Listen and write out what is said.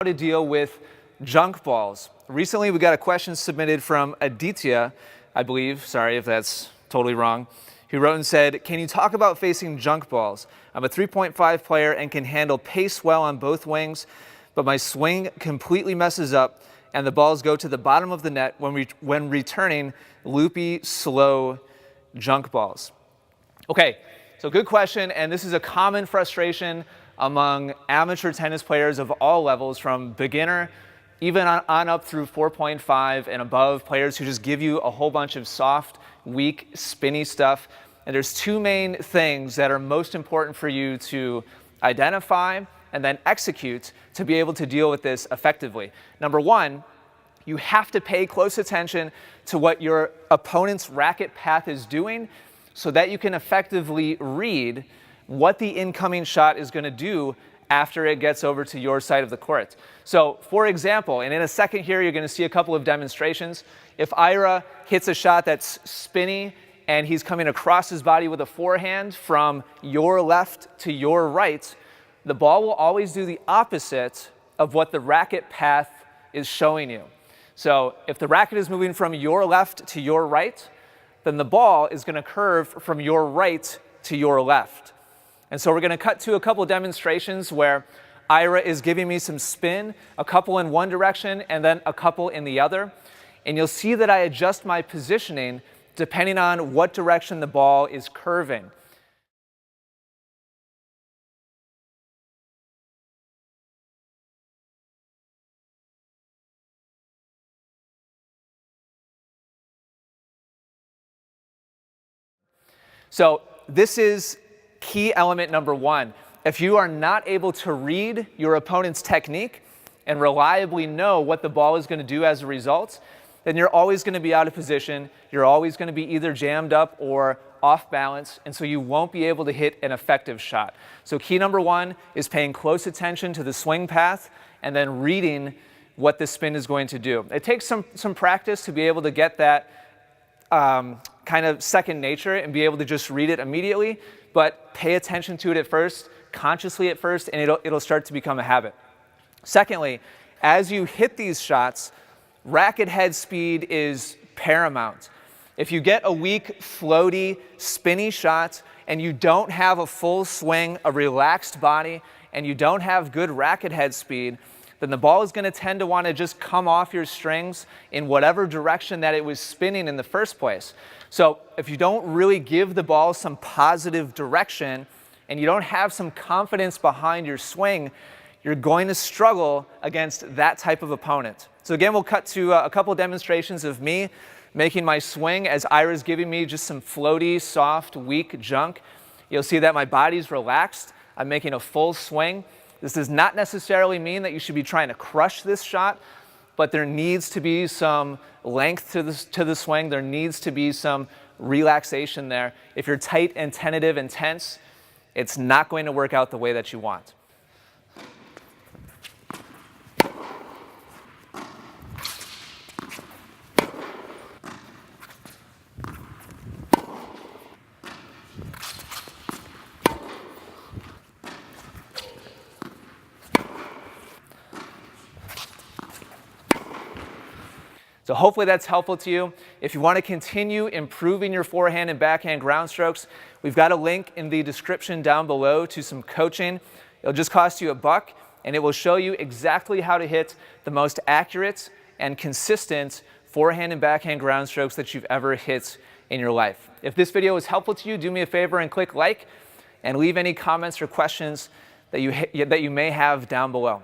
How to deal with junk balls. Recently, we got a question submitted from Aditya, I believe, sorry if that's totally wrong, who wrote and said, can you talk about facing junk balls? I'm a 3.5 player and can handle pace well on both wings, but my swing completely messes up and the balls go to the bottom of the net when returning loopy, slow junk balls. Okay, so good question, and this is a common frustration among amateur tennis players of all levels, from beginner even on up through 4.5 and above, players who just give you a whole bunch of soft, weak, spinny stuff. And there's two main things that are most important for you to identify and then execute to be able to deal with this effectively. Number one, you have to pay close attention to what your opponent's racket path is doing so that you can effectively read what the incoming shot is going to do after it gets over to your side of the court. So, for example, and in a second here, you're going to see a couple of demonstrations. If Ira hits a shot that's spinny and he's coming across his body with a forehand from your left to your right, the ball will always do the opposite of what the racket path is showing you. So, if the racket is moving from your left to your right, then the ball is going to curve from your right to your left. And so we're going to cut to a couple of demonstrations where Ira is giving me some spin, a couple in one direction and then a couple in the other. And you'll see that I adjust my positioning depending on what direction the ball is curving. So this is key element number one. If you are not able to read your opponent's technique and reliably know what the ball is going to do as a result, then you're always going to be out of position. You're always going to be either jammed up or off balance, and so you won't be able to hit an effective shot. So key number one is paying close attention to the swing path and then reading what the spin is going to do. It takes some practice to be able to get that kind of second nature and be able to just read it immediately, but pay attention to it at first, consciously at first, and it'll start to become a habit. Secondly, as you hit these shots, racket head speed is paramount. If you get a weak, floaty, spinny shot and you don't have a full swing, a relaxed body, and you don't have good racket head speed, then the ball is going to tend to want to just come off your strings in whatever direction that it was spinning in the first place. So if you don't really give the ball some positive direction and you don't have some confidence behind your swing, you're going to struggle against that type of opponent. So again, we'll cut to a couple of demonstrations of me making my swing as Ira's giving me just some floaty, soft, weak junk. You'll see that my body's relaxed. I'm making a full swing. This does not necessarily mean that you should be trying to crush this shot, but there needs to be some length to the swing. There needs to be some relaxation there. If you're tight and tentative and tense, it's not going to work out the way that you want. So hopefully that's helpful to you. If you want to continue improving your forehand and backhand ground strokes, we've got a link in the description down below to some coaching. It'll just cost you $1, and it will show you exactly how to hit the most accurate and consistent forehand and backhand ground strokes that you've ever hit in your life. If this video was helpful to you, do me a favor and click like, and leave any comments or questions that you may have down below.